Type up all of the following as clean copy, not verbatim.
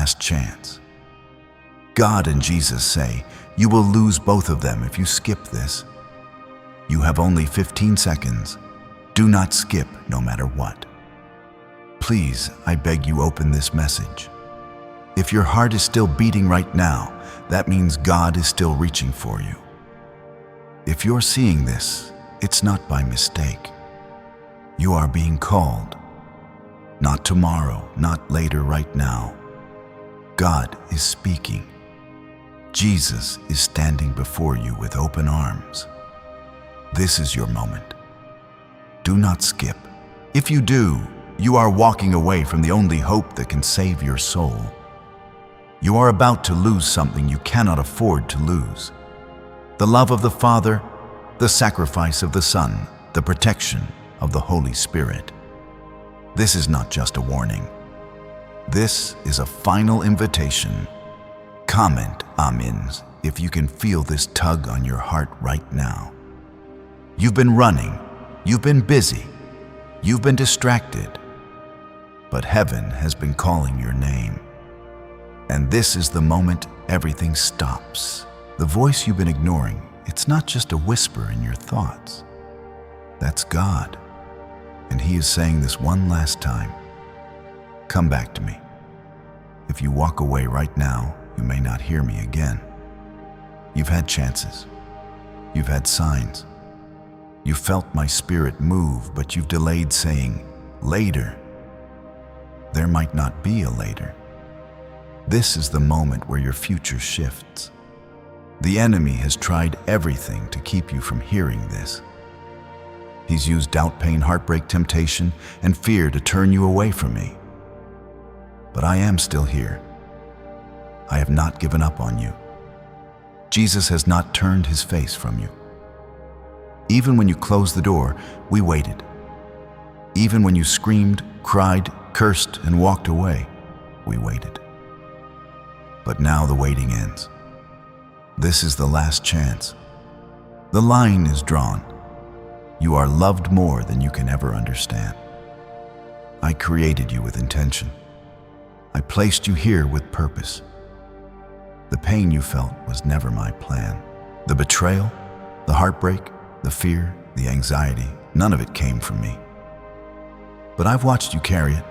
last chance. God and Jesus say, you will lose both of them if you skip this. You have only 15 seconds. Do not skip no matter what. Please, I beg you, open this message. If your heart is still beating right now, that means God is still reaching for you. If you're seeing this, it's not by mistake. You are being called. Not tomorrow, not later, right now. God is speaking. Jesus is standing before you with open arms. This is your moment. Do not skip. If you do, you are walking away from the only hope that can save your soul. You are about to lose something you cannot afford to lose. The love of the Father, the sacrifice of the Son, the protection of the Holy Spirit. This is not just a warning. This is a final invitation. Comment amens if you can feel this tug on your heart right now. You've been running, you've been busy, you've been distracted, but heaven has been calling your name. And this is the moment everything stops. The voice you've been ignoring, it's not just a whisper in your thoughts. That's God. And He is saying this one last time. Come back to me. If you walk away right now, you may not hear me again. You've had chances. You've had signs. You felt my spirit move, but you've delayed saying, later. There might not be a later. This is the moment where your future shifts. The enemy has tried everything to keep you from hearing this. He's used doubt, pain, heartbreak, temptation, and fear to turn you away from me. But I am still here. I have not given up on you. Jesus has not turned His face from you. Even when you closed the door, we waited. Even when you screamed, cried, cursed, and walked away, we waited. But now the waiting ends. This is the last chance. The line is drawn. You are loved more than you can ever understand. I created you with intention. I placed you here with purpose. The pain you felt was never my plan. The betrayal, the heartbreak, the fear, the anxiety, none of it came from me. But I've watched you carry it.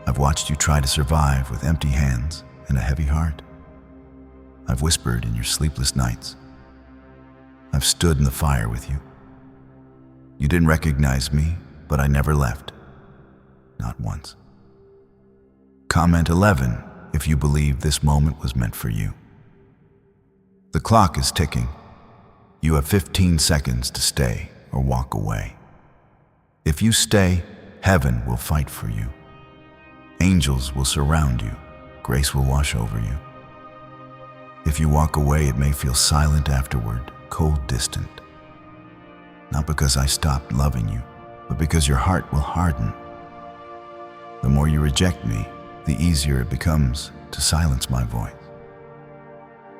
I've watched you try to survive with empty hands and a heavy heart. I've whispered in your sleepless nights. I've stood in the fire with you. You didn't recognize me, but I never left. Not once. Comment 11 if you believe this moment was meant for you. The clock is ticking. You have 15 seconds to stay or walk away. If you stay, heaven will fight for you. Angels will surround you. Grace will wash over you. If you walk away, it may feel silent afterward, cold, distant. Not because I stopped loving you, but because your heart will harden. The more you reject me, the easier it becomes to silence my voice.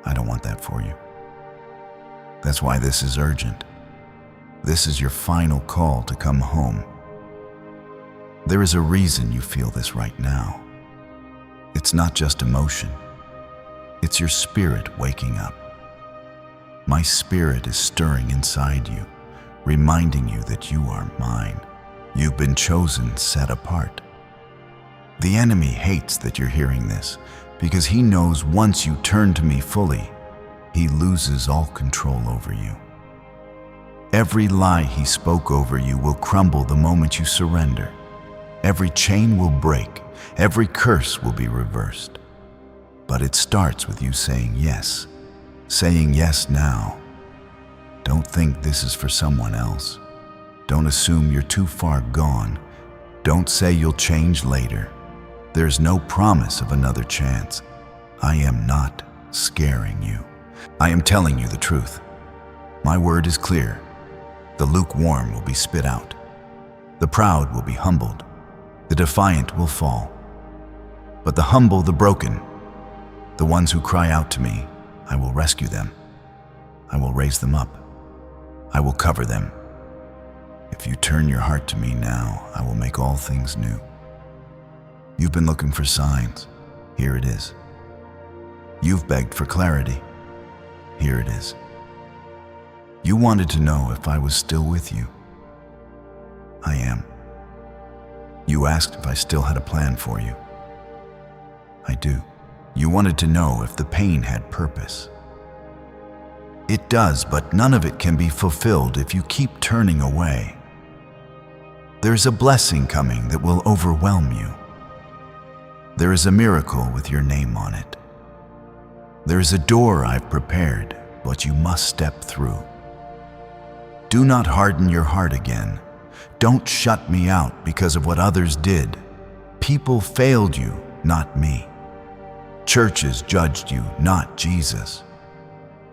I don't want that for you. That's why this is urgent. This is your final call to come home. There is a reason you feel this right now. It's not just emotion. It's your spirit waking up. My spirit is stirring inside you, reminding you that you are mine. You've been chosen, set apart. The enemy hates that you're hearing this because he knows once you turn to me fully, he loses all control over you. Every lie he spoke over you will crumble the moment you surrender. Every chain will break. Every curse will be reversed. But it starts with you saying yes now. Don't think this is for someone else. Don't assume you're too far gone. Don't say you'll change later. There's no promise of another chance. I am not scaring you. I am telling you the truth. My word is clear. The lukewarm will be spit out. The proud will be humbled. The defiant will fall. But the humble, the broken, the ones who cry out to me, I will rescue them. I will raise them up. I will cover them. If you turn your heart to me now, I will make all things new. You've been looking for signs. Here it is. You've begged for clarity. Here it is. You wanted to know if I was still with you. I am. You asked if I still had a plan for you. I do. You wanted to know if the pain had purpose. It does, but none of it can be fulfilled if you keep turning away. There's a blessing coming that will overwhelm you. There is a miracle with your name on it. There is a door I've prepared, but you must step through. Do not harden your heart again. Don't shut me out because of what others did. People failed you, not me. Churches judged you, not Jesus.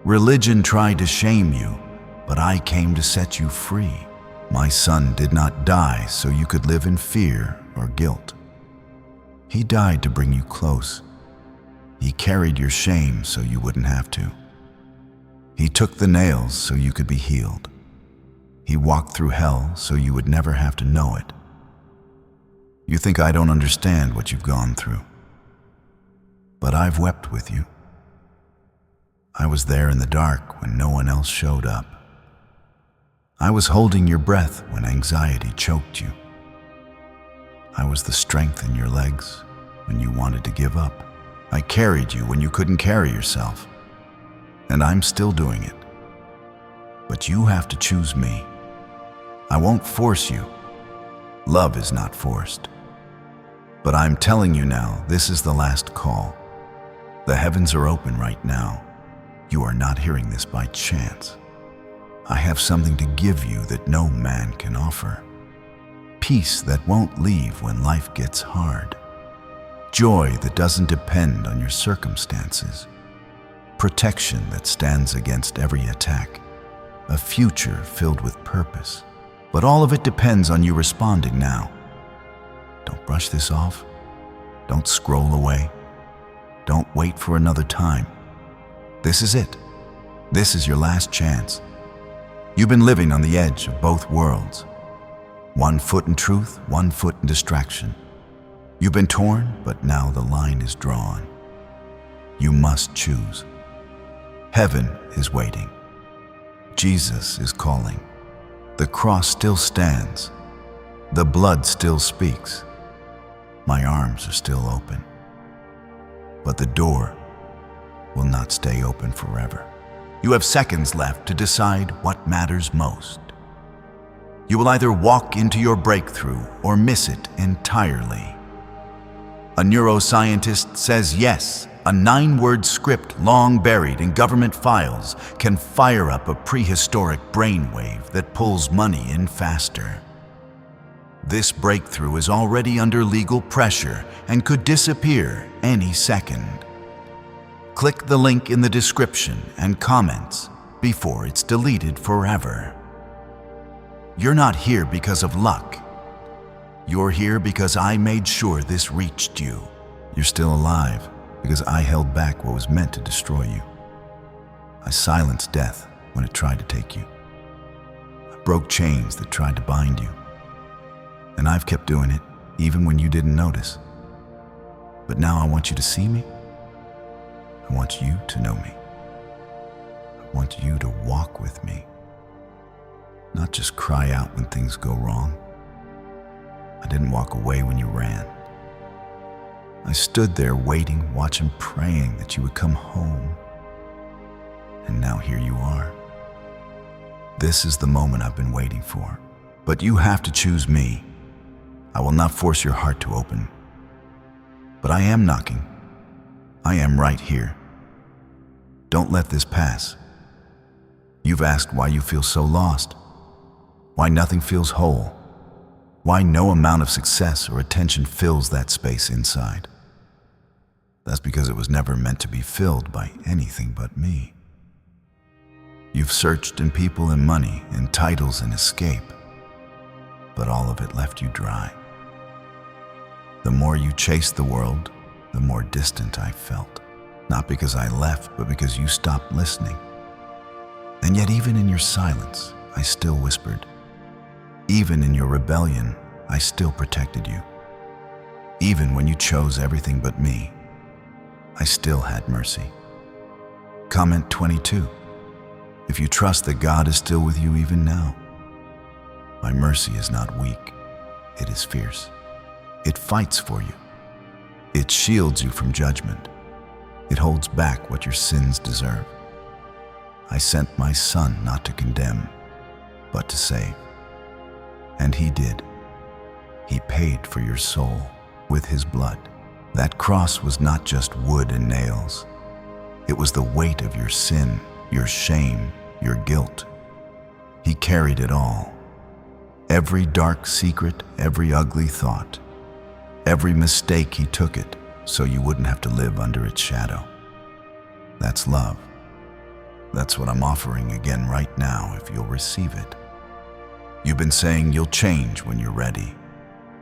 Religion tried to shame you, but I came to set you free. My son did not die so you could live in fear or guilt. He died to bring you close. He carried your shame so you wouldn't have to. He took the nails so you could be healed. He walked through hell so you would never have to know it. You think I don't understand what you've gone through. But I've wept with you. I was there in the dark when no one else showed up. I was holding your breath when anxiety choked you. I was the strength in your legs when you wanted to give up. I carried you when you couldn't carry yourself. And I'm still doing it. But you have to choose me. I won't force you. Love is not forced. But I'm telling you now, this is the last call. The heavens are open right now. You are not hearing this by chance. I have something to give you that no man can offer. Peace that won't leave when life gets hard. Joy that doesn't depend on your circumstances. Protection that stands against every attack. A future filled with purpose. But all of it depends on you responding now. Don't brush this off. Don't scroll away. Don't wait for another time. This is it. This is your last chance. You've been living on the edge of both worlds. 1 foot in truth, 1 foot in distraction. You've been torn, but now the line is drawn. You must choose. Heaven is waiting. Jesus is calling. The cross still stands. The blood still speaks. My arms are still open. But the door will not stay open forever. You have seconds left to decide what matters most. You will either walk into your breakthrough or miss it entirely. A neuroscientist says yes, a 9-word script long buried in government files can fire up a prehistoric brainwave that pulls money in faster. This breakthrough is already under legal pressure and could disappear any second. Click the link in the description and comments before it's deleted forever. You're not here because of luck. You're here because I made sure this reached you. You're still alive because I held back what was meant to destroy you. I silenced death when it tried to take you. I broke chains that tried to bind you. And I've kept doing it even when you didn't notice. But now I want you to see me. I want you to know me. I want you to walk with me. Not just cry out when things go wrong. I didn't walk away when you ran. I stood there waiting, watching, praying that you would come home. And now here you are. This is the moment I've been waiting for. But you have to choose me. I will not force your heart to open. But I am knocking. I am right here. Don't let this pass. You've asked why you feel so lost, why nothing feels whole, why no amount of success or attention fills that space inside. That's because it was never meant to be filled by anything but me. You've searched in people and money, in titles and escape, but all of it left you dry. The more you chased the world, the more distant I felt. Not because I left, but because you stopped listening. And yet even in your silence, I still whispered. Even in your rebellion, I still protected you. Even when you chose everything but me, I still had mercy. Comment 22. If you trust that God is still with you even now, my mercy is not weak, it is fierce. It fights for you. It shields you from judgment. It holds back what your sins deserve. I sent my Son not to condemn, but to save. And He did. He paid for your soul with His blood. That cross was not just wood and nails. It was the weight of your sin, your shame, your guilt. He carried it all. Every dark secret, every ugly thought, every mistake, He took it so you wouldn't have to live under its shadow. That's love. That's what I'm offering again right now if you'll receive it. You've been saying you'll change when you're ready.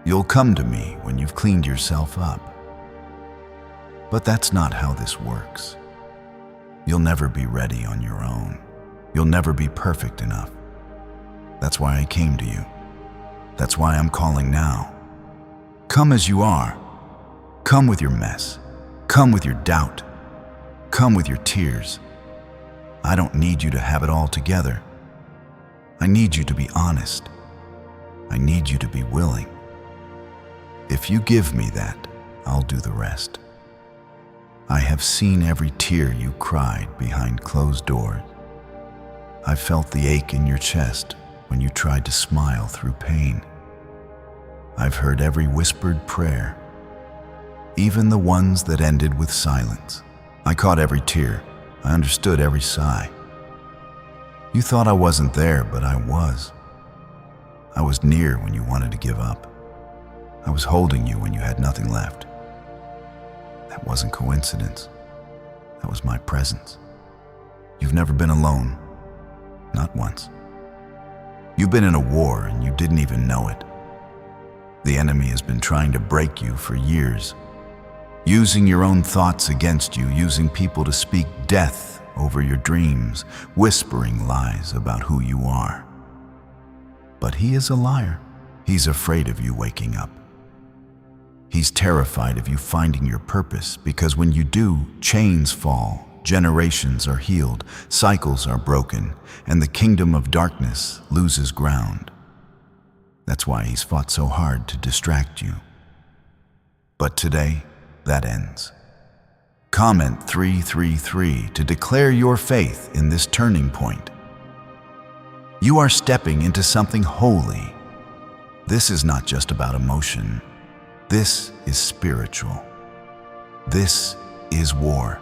You'll come to me when you've cleaned yourself up. But that's not how this works. You'll never be ready on your own. You'll never be perfect enough. That's why I came to you. That's why I'm calling now. Come as you are. Come with your mess. Come with your doubt. Come with your tears. I don't need you to have it all together. I need you to be honest. I need you to be willing. If you give me that, I'll do the rest. I have seen every tear you cried behind closed doors. I felt the ache in your chest when you tried to smile through pain. I've heard every whispered prayer, even the ones that ended with silence. I caught every tear. I understood every sigh. You thought I wasn't there, but I was. I was near when you wanted to give up. I was holding you when you had nothing left. That wasn't coincidence. That was my presence. You've never been alone. Not once. You've been in a war and you didn't even know it. The enemy has been trying to break you for years, using your own thoughts against you, using people to speak death over your dreams, whispering lies about who you are. But he is a liar. He's afraid of you waking up. He's terrified of you finding your purpose, because when you do, chains fall, generations are healed, cycles are broken, and the kingdom of darkness loses ground. That's why he's fought so hard to distract you. But today, that ends. Comment 333 to declare your faith in this turning point. You are stepping into something holy. This is not just about emotion. This is spiritual. This is war.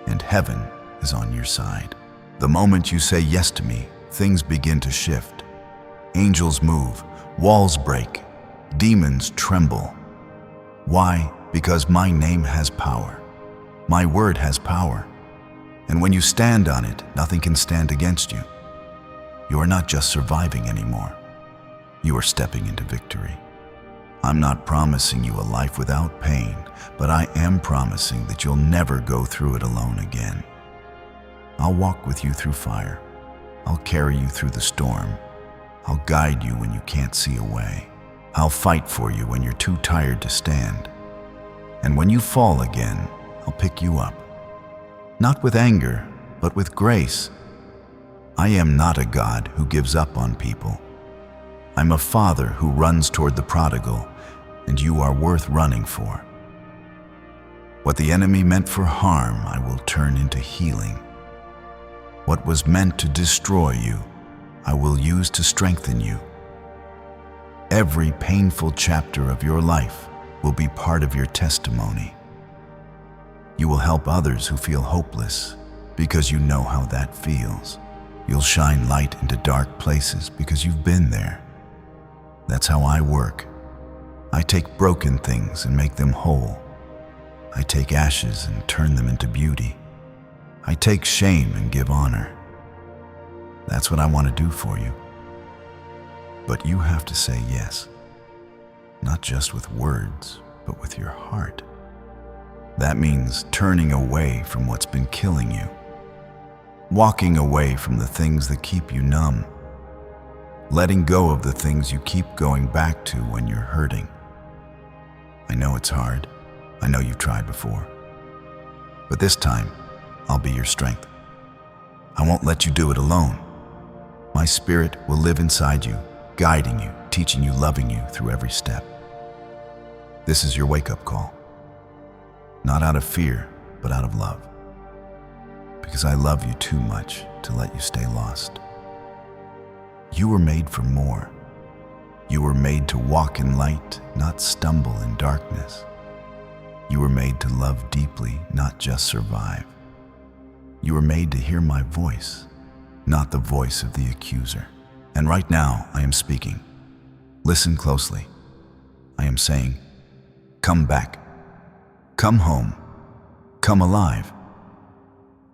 And heaven is on your side. The moment you say yes to me, things begin to shift. Angels move, walls break, demons tremble. Why? Because my name has power. My word has power. And when you stand on it, nothing can stand against you. You are not just surviving anymore. You are stepping into victory. I'm not promising you a life without pain, but I am promising that you'll never go through it alone again. I'll walk with you through fire. I'll carry you through the storm. I'll guide you when you can't see a way. I'll fight for you when you're too tired to stand. And when you fall again, I'll pick you up. Not with anger, but with grace. I am not a God who gives up on people. I'm a father who runs toward the prodigal, and you are worth running for. What the enemy meant for harm, I will turn into healing. What was meant to destroy you, I will use to strengthen you. Every painful chapter of your life will be part of your testimony. You will help others who feel hopeless because you know how that feels. You'll shine light into dark places because you've been there. That's how I work. I take broken things and make them whole. I take ashes and turn them into beauty. I take shame and give honor. That's what I want to do for you. But you have to say yes, not just with words, but with your heart. That means turning away from what's been killing you, walking away from the things that keep you numb, letting go of the things you keep going back to when you're hurting. I know it's hard. I know you've tried before. But this time, I'll be your strength. I won't let you do it alone. My Spirit will live inside you, guiding you, teaching you, loving you through every step. This is your wake-up call. Not out of fear, but out of love. Because I love you too much to let you stay lost. You were made for more. You were made to walk in light, not stumble in darkness. You were made to love deeply, not just survive. You were made to hear my voice, not the voice of the accuser. And right now, I am speaking. Listen closely. I am saying, come back. Come home. Come alive.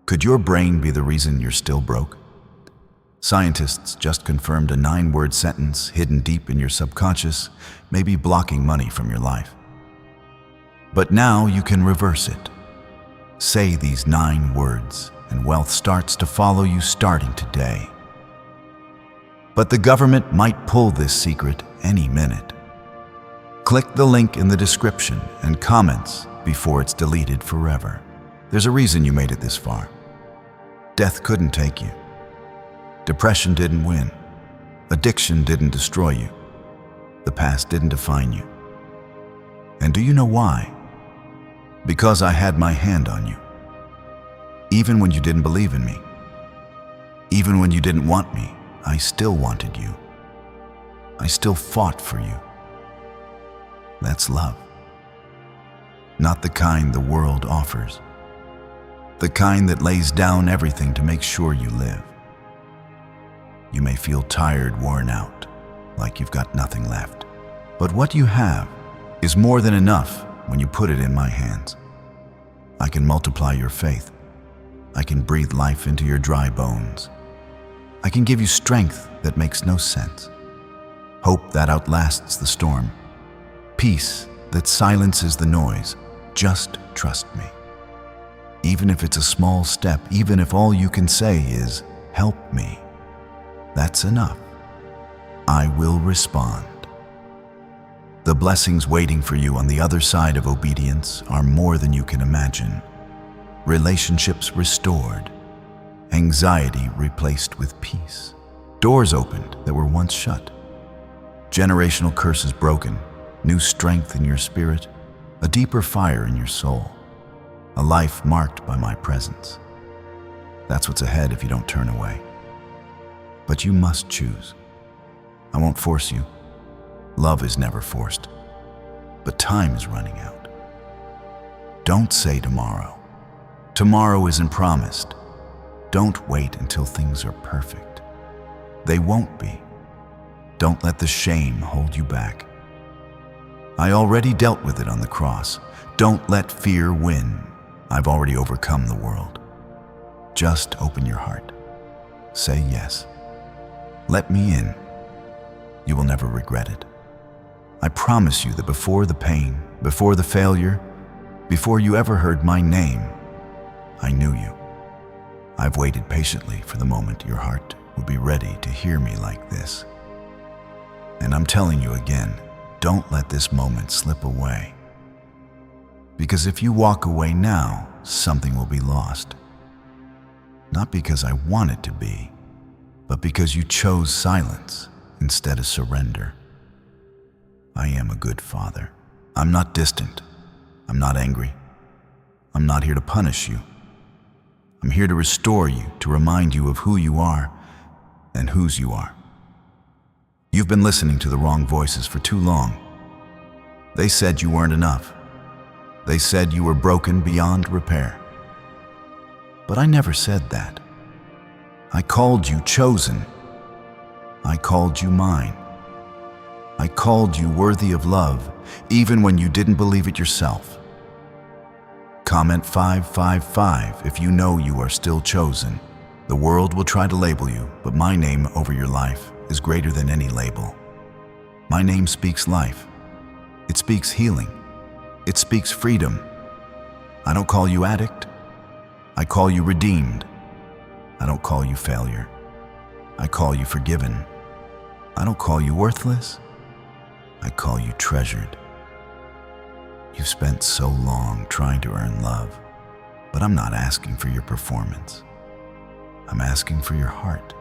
Could your brain be the reason you're still broke? Scientists just confirmed a 9-word sentence hidden deep in your subconscious may be blocking money from your life. But now you can reverse it. Say these 9 words, and wealth starts to follow you starting today. But the government might pull this secret any minute. Click the link in the description and comments before it's deleted forever. There's a reason you made it this far. Death couldn't take you. Depression didn't win. Addiction didn't destroy you. The past didn't define you. And do you know why? Because I had my hand on you. Even when you didn't believe in me. Even when you didn't want me, I still wanted you. I still fought for you. That's love. Not the kind the world offers. The kind that lays down everything to make sure you live. You may feel tired, worn out, like you've got nothing left. But what you have is more than enough when you put it in my hands. I can multiply your faith. I can breathe life into your dry bones. I can give you strength that makes no sense. Hope that outlasts the storm. Peace that silences the noise. Just trust me. Even if it's a small step, even if all you can say is, help me, that's enough. I will respond. The blessings waiting for you on the other side of obedience are more than you can imagine. Relationships restored, anxiety replaced with peace, doors opened that were once shut, generational curses broken, new strength in your spirit, a deeper fire in your soul, a life marked by my presence. That's what's ahead if you don't turn away. But you must choose. I won't force you. Love is never forced. But time is running out. Don't say tomorrow. Tomorrow isn't promised. Don't wait until things are perfect. They won't be. Don't let the shame hold you back. I already dealt with it on the cross. Don't let fear win. I've already overcome the world. Just open your heart. Say yes. Let me in. You will never regret it. I promise you that before the pain, before the failure, before you ever heard my name, I knew you. I've waited patiently for the moment your heart would be ready to hear me like this. And I'm telling you again, don't let this moment slip away. Because if you walk away now, something will be lost. Not because I want it to be, but because you chose silence instead of surrender. I am a good father. I'm not distant. I'm not angry. I'm not here to punish you. I'm here to restore you, to remind you of who you are and whose you are. You've been listening to the wrong voices for too long. They said you weren't enough. They said you were broken beyond repair. But I never said that. I called you chosen. I called you mine. I called you worthy of love, even when you didn't believe it yourself. Comment 555 if you know you are still chosen. The world will try to label you, but my name over your life is greater than any label. My name speaks life. It speaks healing. It speaks freedom. I don't call you addict. I call you redeemed. I don't call you failure. I call you forgiven. I don't call you worthless. I call you treasured. You've spent so long trying to earn love. But I'm not asking for your performance. I'm asking for your heart.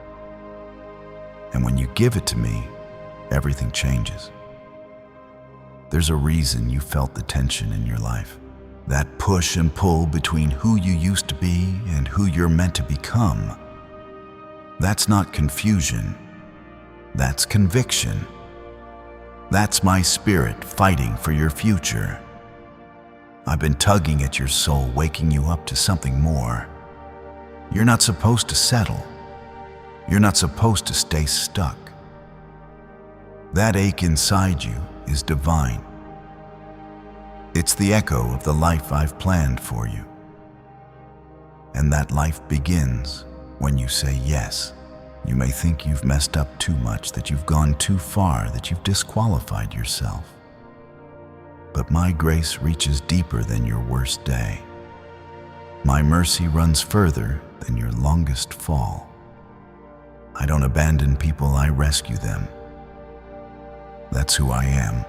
And when you give it to me, everything changes. There's a reason you felt the tension in your life. That push and pull between who you used to be and who you're meant to become. That's not confusion. That's conviction. That's my spirit fighting for your future. I've been tugging at your soul, waking you up to something more. You're not supposed to settle. You're not supposed to stay stuck. That ache inside you is divine. It's the echo of the life I've planned for you. And that life begins when you say yes. You may think you've messed up too much, that you've gone too far, that you've disqualified yourself. But my grace reaches deeper than your worst day. My mercy runs further than your longest fall. I don't abandon people, I rescue them. That's who I am.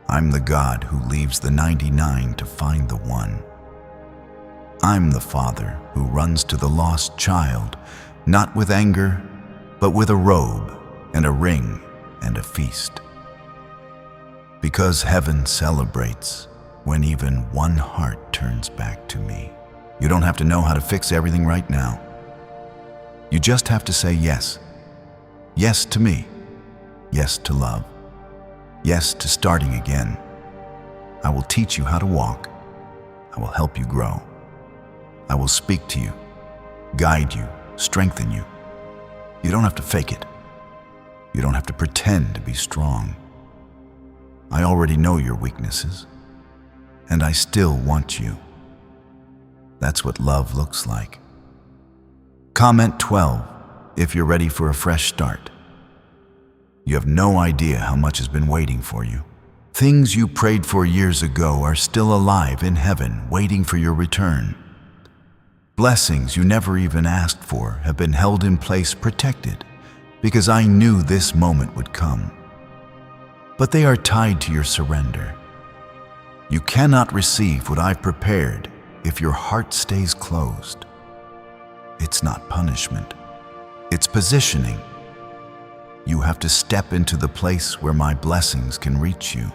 I'm the God who leaves the 99 to find the one. I'm the Father who runs to the lost child, not with anger, but with a robe and a ring and a feast. Because heaven celebrates when even one heart turns back to me. You don't have to know how to fix everything right now. You just have to say yes. Yes to me. Yes to love. Yes to starting again. I will teach you how to walk. I will help you grow. I will speak to you, guide you, strengthen you. You don't have to fake it. You don't have to pretend to be strong. I already know your weaknesses, and I still want you. That's what love looks like. Comment 12 if you're ready for a fresh start. You have no idea how much has been waiting for you. Things you prayed for years ago are still alive in heaven, waiting for your return. Blessings you never even asked for have been held in place, protected, because I knew this moment would come. But they are tied to your surrender. You cannot receive what I've prepared if your heart stays closed. It's not punishment. It's positioning. You have to step into the place where my blessings can reach you.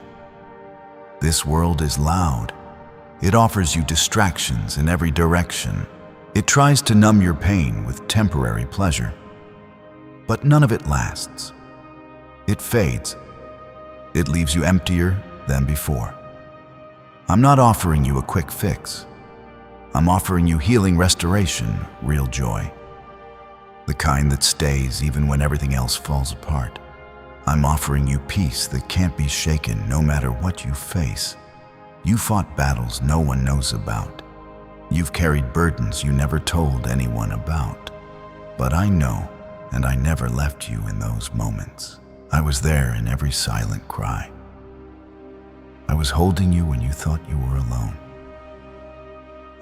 This world is loud. It offers you distractions in every direction. It tries to numb your pain with temporary pleasure. But none of it lasts. It fades. It leaves you emptier than before. I'm not offering you a quick fix. I'm offering you healing restoration, real joy. The kind that stays even when everything else falls apart. I'm offering you peace that can't be shaken no matter what you face. You fought battles no one knows about. You've carried burdens you never told anyone about. But I know, and I never left you in those moments. I was there in every silent cry. I was holding you when you thought you were alone.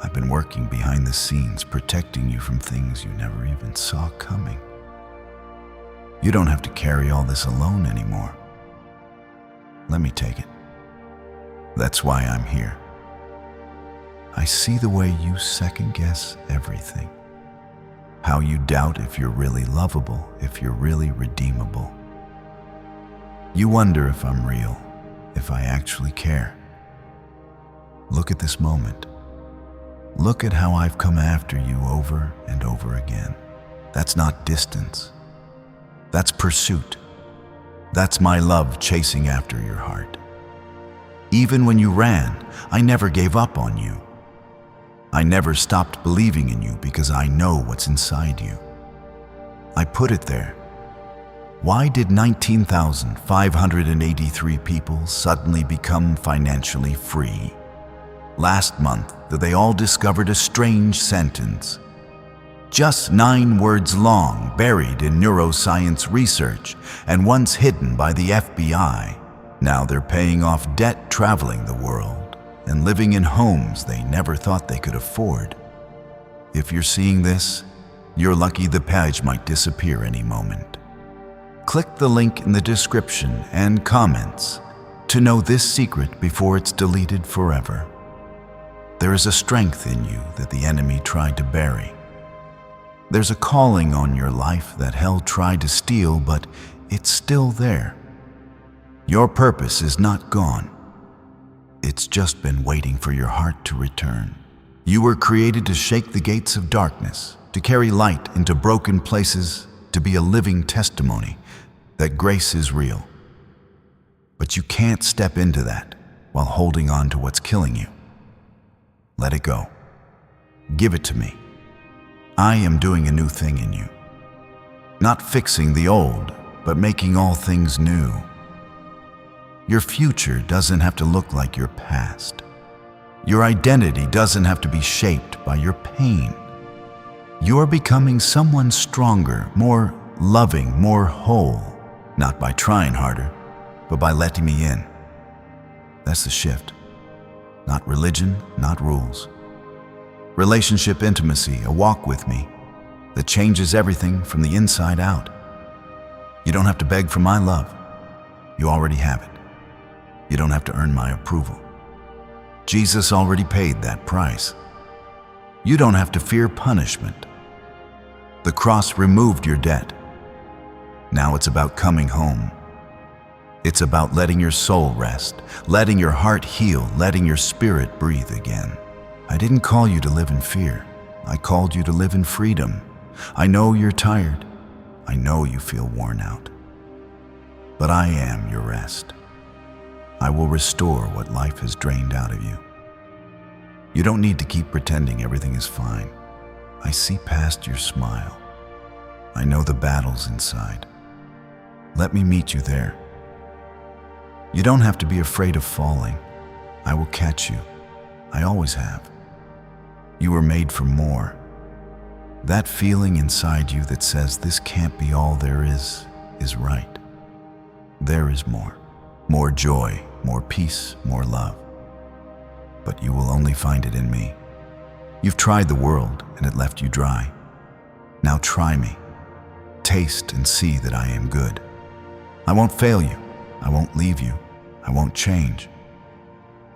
I've been working behind the scenes, protecting you from things you never even saw coming. You don't have to carry all this alone anymore. Let me take it. That's why I'm here. I see the way you second-guess everything. How you doubt if you're really lovable, if you're really redeemable. You wonder if I'm real, if I actually care. Look at this moment. Look at how I've come after you over and over again. That's not distance. That's pursuit. That's my love chasing after your heart. Even when you ran, I never gave up on you. I never stopped believing in you because I know what's inside you. I put it there. Why did 19,583 people suddenly become financially free? Last month, they all discovered a strange sentence. Just 9 words long, buried in neuroscience research, and once hidden by the FBI. Now they're paying off debt, traveling the world, and living in homes they never thought they could afford. If you're seeing this, you're lucky the page might disappear any moment. Click the link in the description and comments to know this secret before it's deleted forever. There is a strength in you that the enemy tried to bury. There's a calling on your life that hell tried to steal, but it's still there. Your purpose is not gone. It's just been waiting for your heart to return. You were created to shake the gates of darkness, to carry light into broken places, to be a living testimony that grace is real. But you can't step into that while holding on to what's killing you. Let it go. Give it to me. I am doing a new thing in you. Not fixing the old, but making all things new. Your future doesn't have to look like your past. Your identity doesn't have to be shaped by your pain. You're becoming someone stronger, more loving, more whole, not by trying harder, but by letting me in. That's the shift. Not religion, not rules. Relationship intimacy, a walk with me that changes everything from the inside out. You don't have to beg for my love. You already have it. You don't have to earn my approval. Jesus already paid that price. You don't have to fear punishment. The cross removed your debt. Now it's about coming home. It's about letting your soul rest, letting your heart heal, letting your spirit breathe again. I didn't call you to live in fear. I called you to live in freedom. I know you're tired. I know you feel worn out. But I am your rest. I will restore what life has drained out of you. You don't need to keep pretending everything is fine. I see past your smile. I know the battles inside. Let me meet you there. You don't have to be afraid of falling. I will catch you. I always have. You were made for more. That feeling inside you that says this can't be all there is right. There is more. More joy, more peace, more love. But you will only find it in me. You've tried the world and it left you dry. Now try me. Taste and see that I am good. I won't fail you. I won't leave you. I won't change.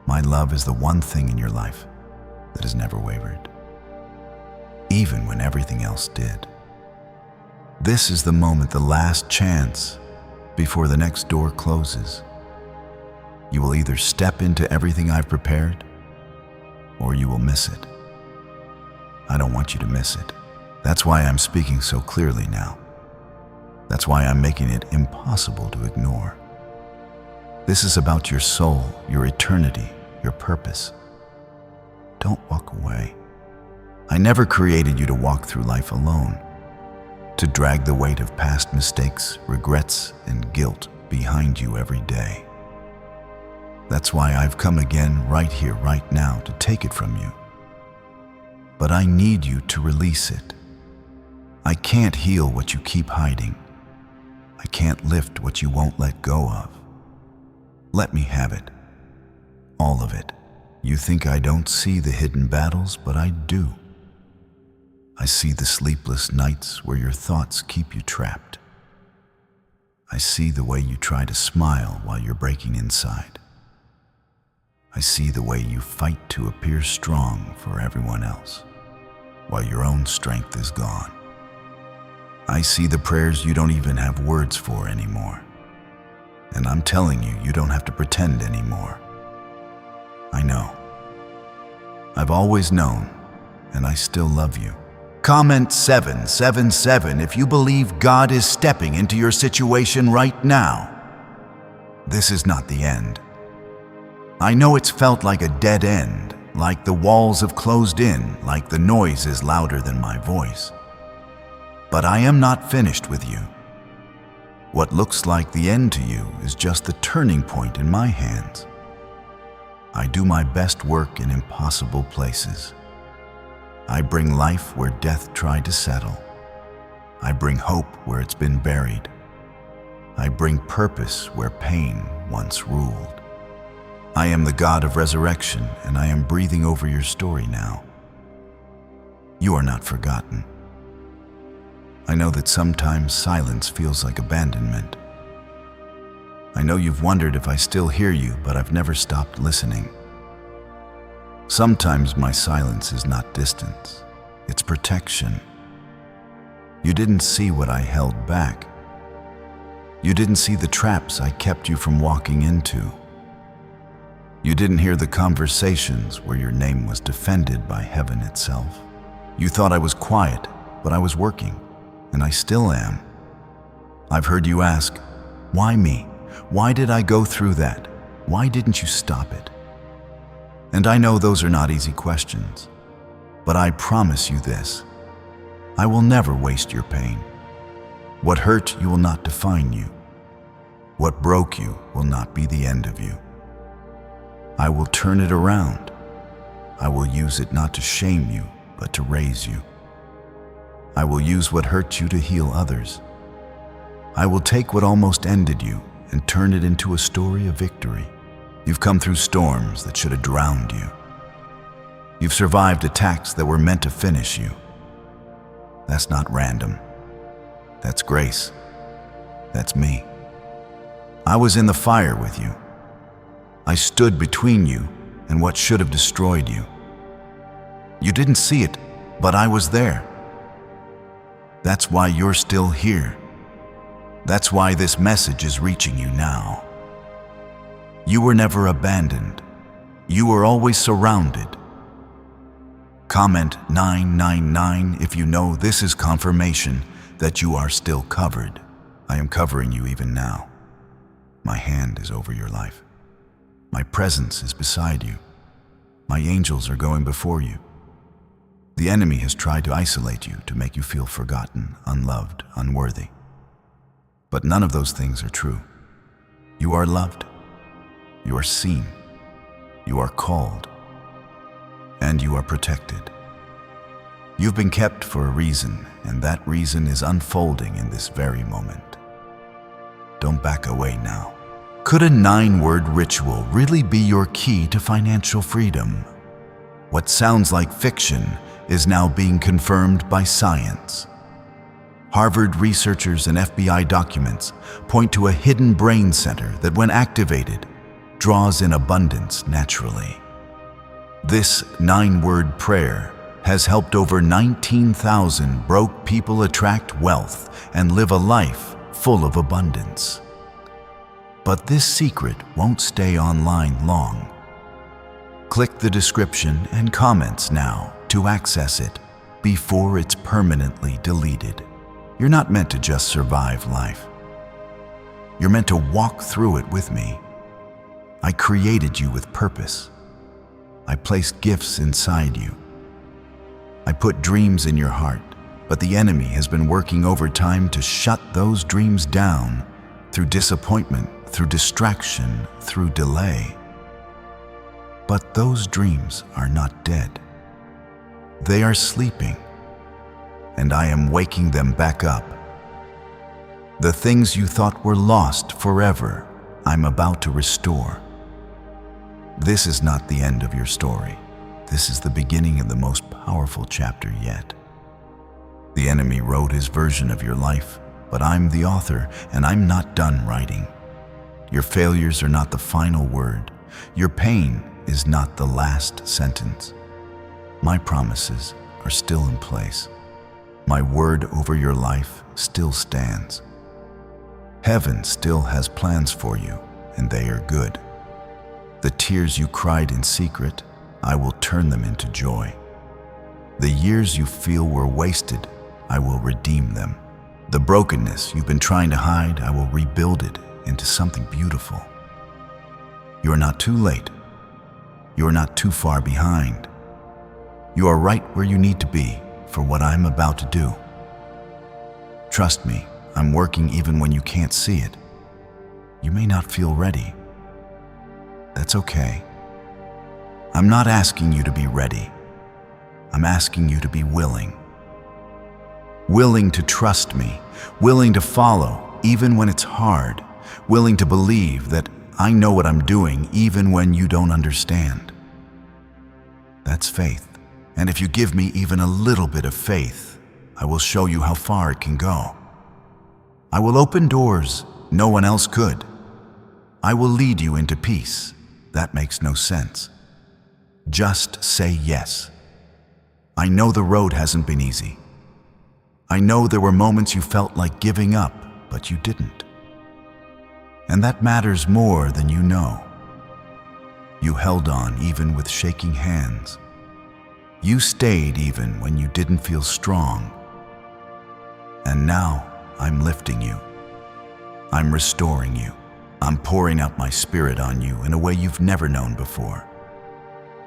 My love is the one thing in your life that has never wavered, even when everything else did. This is the moment, the last chance before the next door closes. You will either step into everything I've prepared, or you will miss it. I don't want you to miss it. That's why I'm speaking so clearly now. That's why I'm making it impossible to ignore. This is about your soul, your eternity, your purpose. Don't walk away. I never created you to walk through life alone, to drag the weight of past mistakes, regrets, and guilt behind you every day. That's why I've come again right here, right now, to take it from you. But I need you to release it. I can't heal what you keep hiding. I can't lift what you won't let go of. Let me have it. All of it. You think I don't see the hidden battles, but I do. I see the sleepless nights where your thoughts keep you trapped. I see the way you try to smile while you're breaking inside. I see the way you fight to appear strong for everyone else, while your own strength is gone. I see the prayers you don't even have words for anymore. And I'm telling you, you don't have to pretend anymore. I know. I've always known, and I still love you. Comment 777 if you believe God is stepping into your situation right now. This is not the end. I know it's felt like a dead end, like the walls have closed in, like the noise is louder than my voice. But I am not finished with you. What looks like the end to you is just the turning point in my hands. I do my best work in impossible places. I bring life where death tried to settle. I bring hope where it's been buried. I bring purpose where pain once ruled. I am the God of resurrection, and I am breathing over your story now. You are not forgotten. I know that sometimes silence feels like abandonment. I know you've wondered if I still hear you, but I've never stopped listening. Sometimes my silence is not distance, it's protection. You didn't see what I held back. You didn't see the traps I kept you from walking into. You didn't hear the conversations where your name was defended by heaven itself. You thought I was quiet, but I was working, and I still am. I've heard you ask, why me? Why did I go through that? Why didn't you stop it? And I know those are not easy questions, but I promise you this, I will never waste your pain. What hurt you will not define you. What broke you will not be the end of you. I will turn it around. I will use it not to shame you, but to raise you. I will use what hurt you to heal others. I will take what almost ended you and turn it into a story of victory. You've come through storms that should have drowned you. You've survived attacks that were meant to finish you. That's not random. That's grace. That's me. I was in the fire with you. I stood between you and what should have destroyed you. You didn't see it, but I was there. That's why you're still here. That's why this message is reaching you now. You were never abandoned. You were always surrounded. Comment 999 if you know this is confirmation that you are still covered. I am covering you even now. My hand is over your life. My presence is beside you. My angels are going before you. The enemy has tried to isolate you, to make you feel forgotten, unloved, unworthy. But none of those things are true. You are loved. You are seen. You are called. And you are protected. You've been kept for a reason, and that reason is unfolding in this very moment. Don't back away now. Could a 9-word ritual really be your key to financial freedom? What sounds like fiction is now being confirmed by science. Harvard researchers and FBI documents point to a hidden brain center that, when activated, draws in abundance naturally. This 9-word prayer has helped over 19,000 broke people attract wealth and live a life full of abundance. But this secret won't stay online long. Click the description and comments now to access it before it's permanently deleted. You're not meant to just survive life. You're meant to walk through it with me. I created you with purpose. I placed gifts inside you. I put dreams in your heart, but the enemy has been working overtime to shut those dreams down through disappointment, through distraction, through delay. But those dreams are not dead. They are sleeping, and I am waking them back up. The things you thought were lost forever, I'm about to restore. This is not the end of your story. This is the beginning of the most powerful chapter yet. The enemy wrote his version of your life, but I'm the author, and I'm not done writing. Your failures are not the final word. Your pain is not the last sentence. My promises are still in place. My word over your life still stands. Heaven still has plans for you, and they are good. The tears you cried in secret, I will turn them into joy. The years you feel were wasted, I will redeem them. The brokenness you've been trying to hide, I will rebuild it into something beautiful. You are not too late. You are not too far behind. You are right where you need to be for what I'm about to do. Trust me, I'm working even when you can't see it. You may not feel ready. That's okay. I'm not asking you to be ready. I'm asking you to be willing. Willing to trust me, willing to follow even when it's hard, willing to believe that I know what I'm doing even when you don't understand. That's faith. And if you give me even a little bit of faith, I will show you how far it can go. I will open doors no one else could. I will lead you into peace. That makes no sense. Just say yes. I know the road hasn't been easy. I know there were moments you felt like giving up, but you didn't. And that matters more than you know. You held on even with shaking hands. You stayed even when you didn't feel strong. And now I'm lifting you. I'm restoring you. I'm pouring out my spirit on you in a way you've never known before.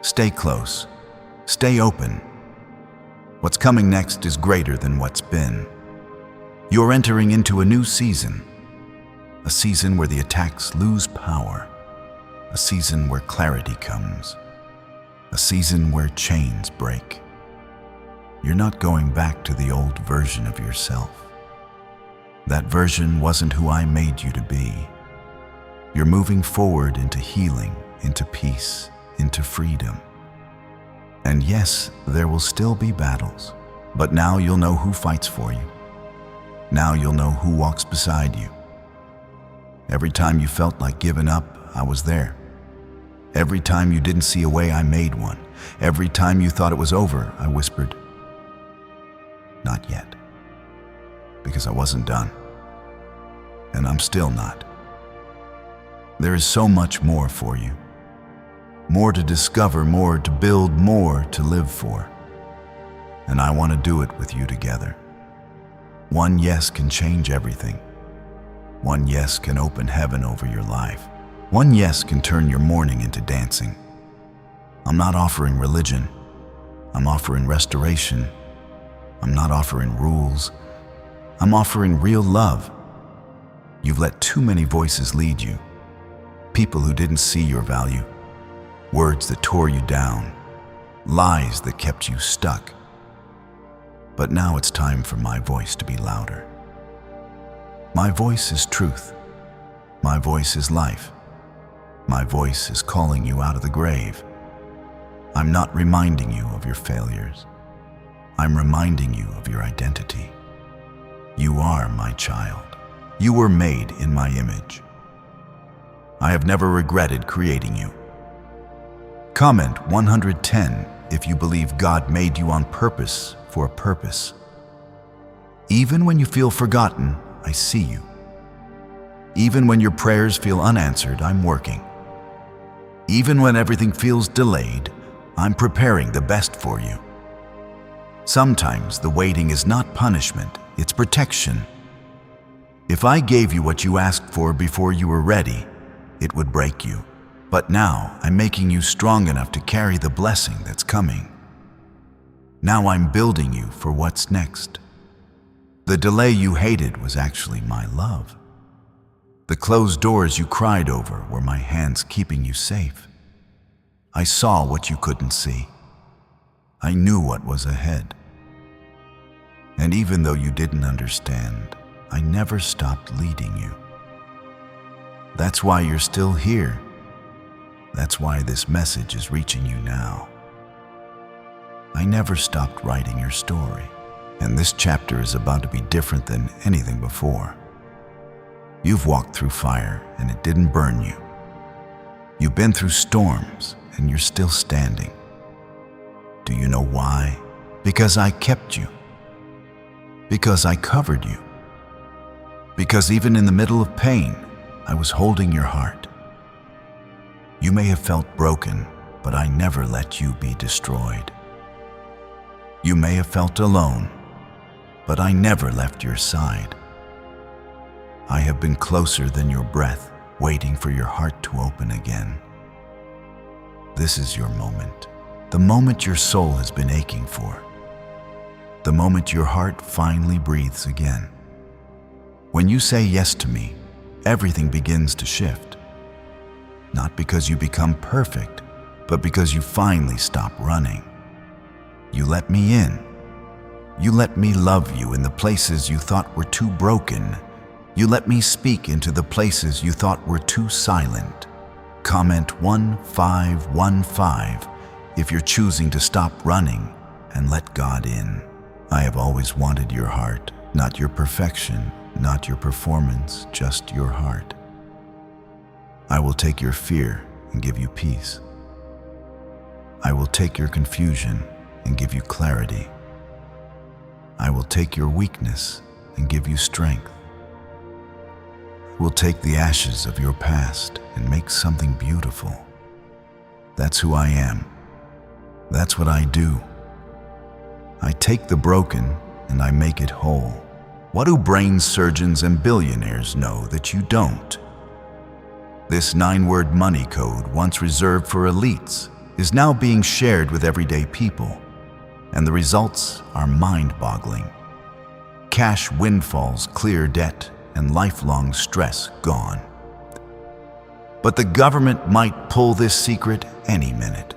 Stay close. Stay open. What's coming next is greater than what's been. You're entering into a new season. A season where the attacks lose power. A season where clarity comes. A season where chains break. You're not going back to the old version of yourself. That version wasn't who I made you to be. You're moving forward into healing, into peace, into freedom. And yes, there will still be battles, but now you'll know who fights for you. Now you'll know who walks beside you. Every time you felt like giving up, I was there. Every time you didn't see a way, I made one. Every time you thought it was over, I whispered, "Not yet." Because I wasn't done. And I'm still not. There is so much more for you. More to discover, more to build, more to live for. And I want to do it with you together. One yes can change everything. One yes can open heaven over your life. One yes can turn your mourning into dancing. I'm not offering religion. I'm offering restoration. I'm not offering rules. I'm offering real love. You've let too many voices lead you. People who didn't see your value. Words that tore you down. Lies that kept you stuck. But now it's time for my voice to be louder. My voice is truth. My voice is life. My voice is calling you out of the grave. I'm not reminding you of your failures. I'm reminding you of your identity. You are my child. You were made in my image. I have never regretted creating you. Comment 110 if you believe God made you on purpose for a purpose. Even when you feel forgotten, I see you. Even when your prayers feel unanswered, I'm working. Even when everything feels delayed, I'm preparing the best for you. Sometimes the waiting is not punishment, it's protection. If I gave you what you asked for before you were ready, it would break you. But now I'm making you strong enough to carry the blessing that's coming. Now I'm building you for what's next. The delay you hated was actually my love. The closed doors you cried over were my hands keeping you safe. I saw what you couldn't see. I knew what was ahead. And even though you didn't understand, I never stopped leading you. That's why you're still here. That's why this message is reaching you now. I never stopped writing your story, and this chapter is about to be different than anything before. You've walked through fire, and it didn't burn you. You've been through storms, and you're still standing. Do you know why? Because I kept you. Because I covered you. Because even in the middle of pain, I was holding your heart. You may have felt broken, but I never let you be destroyed. You may have felt alone, but I never left your side. I have been closer than your breath, waiting for your heart to open again. This is your moment, the moment your soul has been aching for, the moment your heart finally breathes again. When you say yes to me, everything begins to shift. Not because you become perfect, but because you finally stop running. You let me in. You let me love you in the places you thought were too broken. You let me speak into the places you thought were too silent. Comment 1515 if you're choosing to stop running and let God in. I have always wanted your heart, not your perfection, not your performance, just your heart. I will take your fear and give you peace. I will take your confusion and give you clarity. I will take your weakness and give you strength. I will take the ashes of your past and make something beautiful. That's who I am. That's what I do. I take the broken and I make it whole. What do brain surgeons and billionaires know that you don't? This 9-word money code, once reserved for elites, is now being shared with everyday people, and the results are mind-boggling. Cash windfalls, clear debt, and lifelong stress gone. But the government might pull this secret any minute.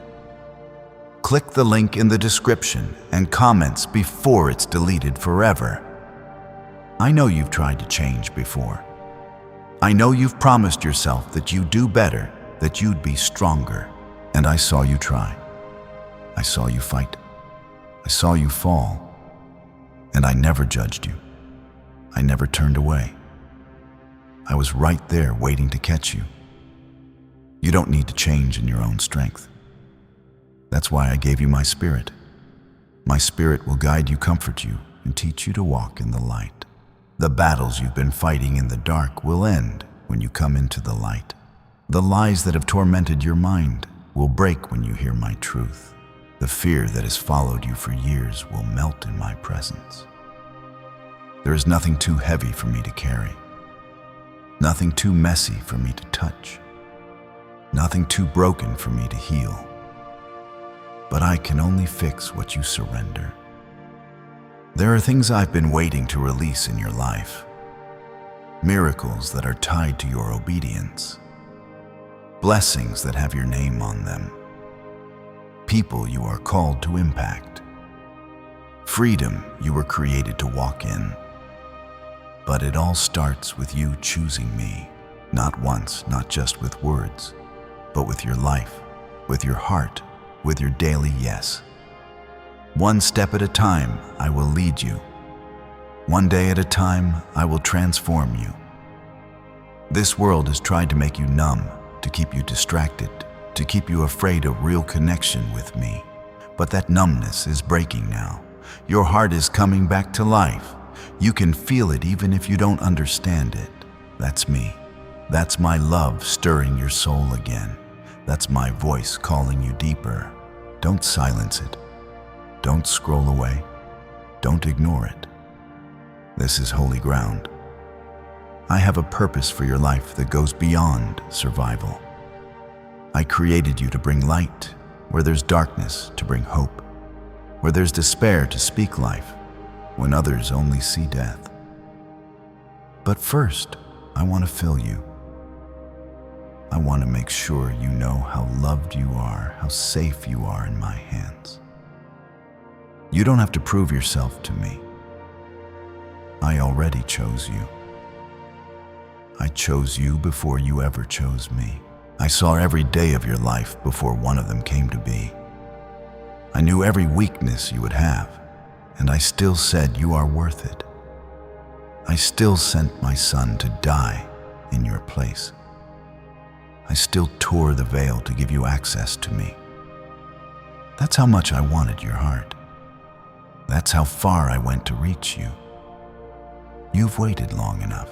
Click the link in the description and comments before it's deleted forever. I know you've tried to change before. I know you've promised yourself that you'd do better, that you'd be stronger. And I saw you try. I saw you fight. I saw you fall. And I never judged you. I never turned away. I was right there waiting to catch you. You don't need to change in your own strength. That's why I gave you my Spirit. My Spirit will guide you, comfort you, and teach you to walk in the light. The battles you've been fighting in the dark will end when you come into the light. The lies that have tormented your mind will break when you hear my truth. The fear that has followed you for years will melt in my presence. There is nothing too heavy for me to carry, nothing too messy for me to touch, nothing too broken for me to heal. But I can only fix what you surrender. There are things I've been waiting to release in your life, miracles that are tied to your obedience, blessings that have your name on them, people you are called to impact, freedom you were created to walk in. But it all starts with you choosing me, not once, not just with words, but with your life, with your heart, with your daily yes. One step at a time, I will lead you. One day at a time, I will transform you. This world has tried to make you numb, to keep you distracted, to keep you afraid of real connection with me. But that numbness is breaking now. Your heart is coming back to life. You can feel it even if you don't understand it. That's me. That's my love stirring your soul again. That's my voice calling you deeper. Don't silence it. Don't scroll away. Don't ignore it. This is holy ground. I have a purpose for your life that goes beyond survival. I created you to bring light where there's darkness, to bring hope where there's despair, to speak life when others only see death. But first, I want to fill you. I want to make sure you know how loved you are, how safe you are in my hands. You don't have to prove yourself to me. I already chose you. I chose you before you ever chose me. I saw every day of your life before one of them came to be. I knew every weakness you would have, and I still said you are worth it. I still sent my son to die in your place. I still tore the veil to give you access to me. That's how much I wanted your heart. That's how far I went to reach you. You've waited long enough.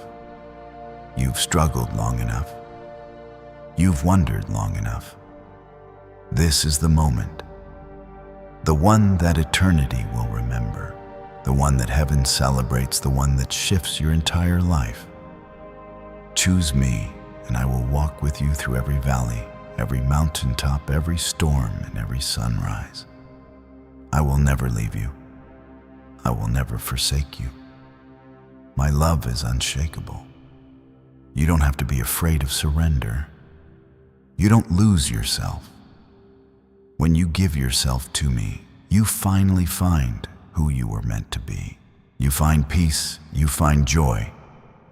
You've struggled long enough. You've wondered long enough. This is the moment. The one that eternity will remember. The one that heaven celebrates. The one that shifts your entire life. Choose me, and I will walk with you through every valley, every mountaintop, every storm, and every sunrise. I will never leave you. I will never forsake you. My love is unshakable. You don't have to be afraid of surrender. You don't lose yourself. When you give yourself to me, you finally find who you were meant to be. You find peace, you find joy,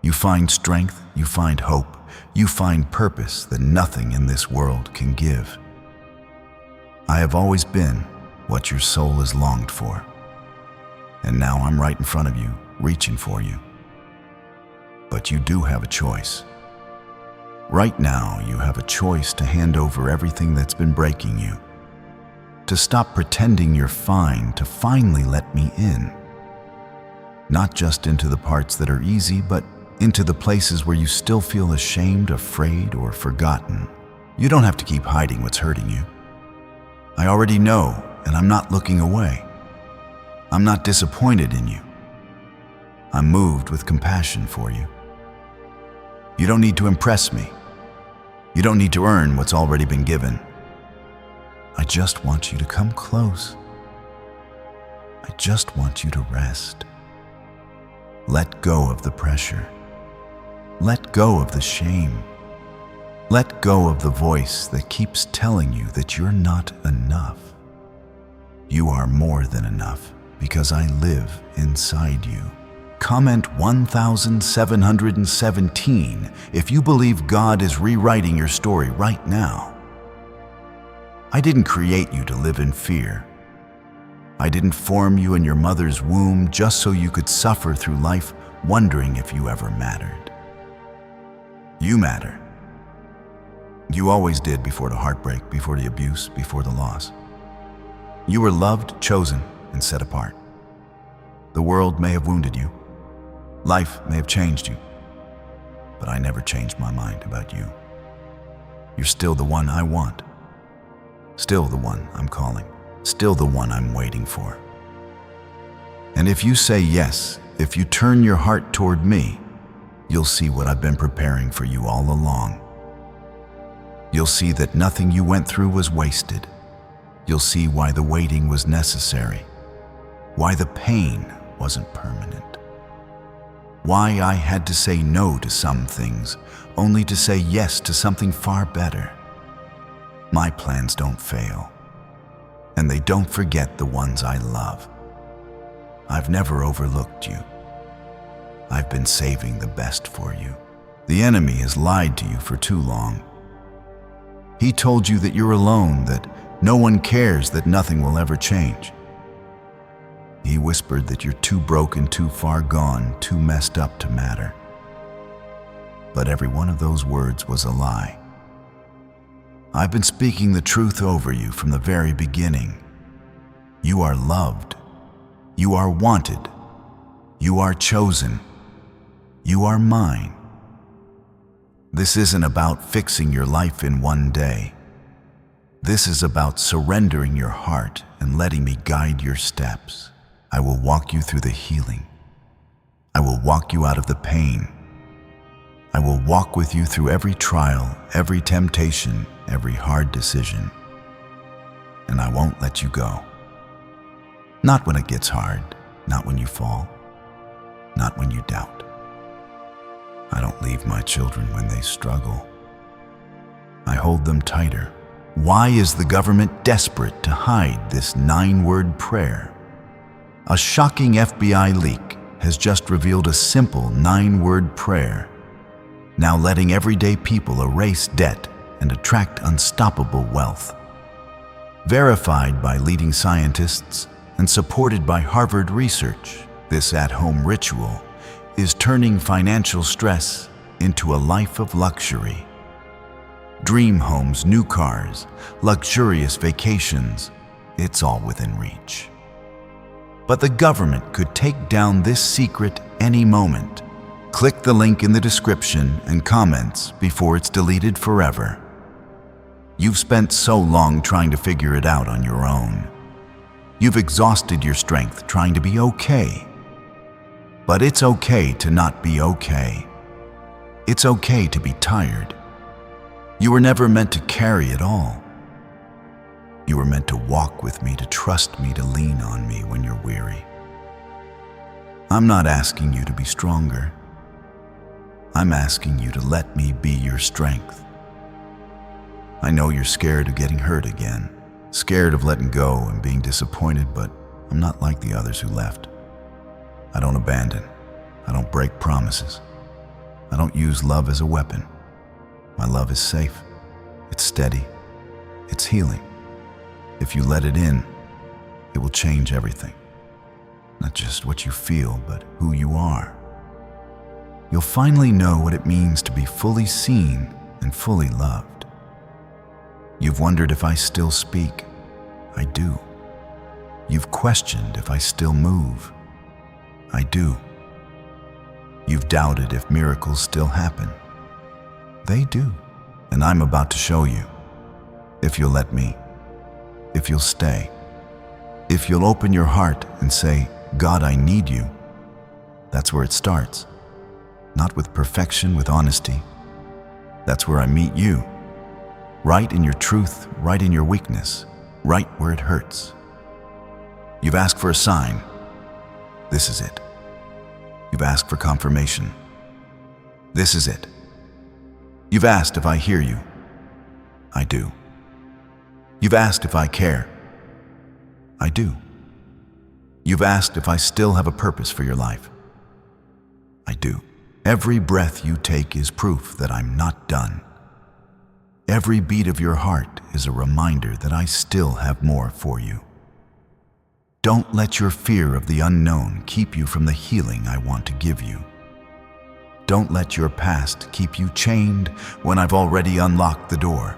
you find strength, you find hope, you find purpose that nothing in this world can give. I have always been what your soul has longed for. And now I'm right in front of you, reaching for you. But you do have a choice. Right now, you have a choice to hand over everything that's been breaking you. to stop pretending you're fine, to finally let me in. Not just into the parts that are easy, but into the places where you still feel ashamed, afraid, or forgotten. You don't have to keep hiding what's hurting you. I already know, and I'm not looking away. I'm not disappointed in you. I'm moved with compassion for you. You don't need to impress me. You don't need to earn what's already been given. I just want you to come close. I just want you to rest. Let go of the pressure. Let go of the shame. Let go of the voice that keeps telling you that you're not enough. You are more than enough because I live inside you. Comment 1717 if you believe God is rewriting your story right now. I didn't create you to live in fear. I didn't form you in your mother's womb just so you could suffer through life wondering if you ever mattered. You matter. You always did, before the heartbreak, before the abuse, before the loss. You were loved, chosen, and set apart. The world may have wounded you. Life may have changed you. But I never changed my mind about you. You're still the one I want. Still the one I'm calling. Still the one I'm waiting for. And if you say yes, if you turn your heart toward me, you'll see what I've been preparing for you all along. You'll see that nothing you went through was wasted. You'll see why the waiting was necessary, why the pain wasn't permanent, why I had to say no to some things, only to say yes to something far better. My plans don't fail, and they don't forget the ones I love. I've never overlooked you. I've been saving the best for you. The enemy has lied to you for too long. He told you that you're alone, that no one cares, that nothing will ever change. He whispered that you're too broken, too far gone, too messed up to matter. But every one of those words was a lie. I've been speaking the truth over you from the very beginning. You are loved. You are wanted. You are chosen. You are mine. This isn't about fixing your life in one day. This is about surrendering your heart and letting me guide your steps. I will walk you through the healing. I will walk you out of the pain. I will walk with you through every trial, every temptation, every hard decision. And I won't let you go. Not when it gets hard, not when you fall, not when you doubt. I don't leave my children when they struggle. I hold them tighter. Why is the government desperate to hide this 9-word prayer? A shocking FBI leak has just revealed a simple 9-word prayer, now letting everyday people erase debt and attract unstoppable wealth. Verified by leading scientists and supported by Harvard research, this at-home ritual is turning financial stress into a life of luxury. Dream homes, new cars, luxurious vacations, it's all within reach. But the government could take down this secret any moment. Click the link in the description and comments before it's deleted forever. You've spent so long trying to figure it out on your own. You've exhausted your strength trying to be okay. But it's okay to not be okay. It's okay to be tired. You were never meant to carry it all. You were meant to walk with me, to trust me, to lean on me when you're weary. I'm not asking you to be stronger. I'm asking you to let me be your strength. I know you're scared of getting hurt again, scared of letting go and being disappointed, but I'm not like the others who left. I don't abandon. I don't break promises. I don't use love as a weapon. My love is safe. It's steady. It's healing. If you let it in, it will change everything. Not just what you feel, but who you are. You'll finally know what it means to be fully seen and fully loved. You've wondered if I still speak, I do. You've questioned if I still move. I do. You've doubted if miracles still happen. They do. And I'm about to show you. If you'll let me. If you'll stay. If you'll open your heart and say, God, I need you. That's where it starts. Not with perfection, with honesty. That's where I meet you. Right in your truth, right in your weakness, right where it hurts. You've asked for a sign. This is it. You've asked for confirmation. This is it. You've asked if I hear you. I do. You've asked if I care. I do. You've asked if I still have a purpose for your life. I do. Every breath you take is proof that I'm not done. Every beat of your heart is a reminder that I still have more for you. Don't let your fear of the unknown keep you from the healing I want to give you. Don't let your past keep you chained when I've already unlocked the door.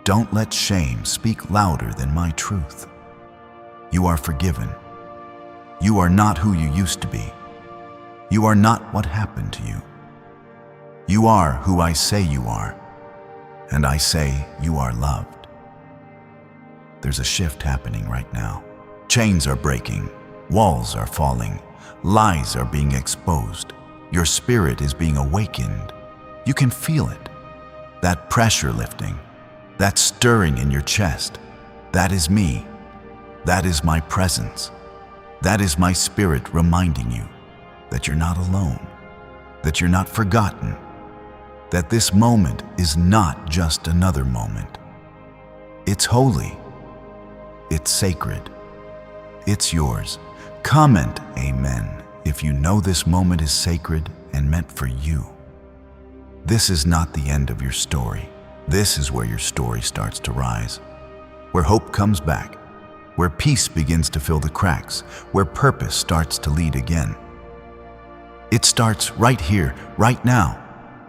Don't let shame speak louder than my truth. You are forgiven. You are not who you used to be. You are not what happened to you. You are who I say you are, and I say you are loved. There's a shift happening right now. Chains are breaking, walls are falling, lies are being exposed. Your spirit is being awakened. You can feel it. That pressure lifting, that stirring in your chest, that is me. That is my presence. That is my spirit reminding you that you're not alone, that you're not forgotten, that this moment is not just another moment. It's holy. It's sacred. It's yours. Comment amen if you know this moment is sacred and meant for you. This is not the end of your story. This is where your story starts to rise, where hope comes back, where peace begins to fill the cracks, where purpose starts to lead again. It starts right here, right now,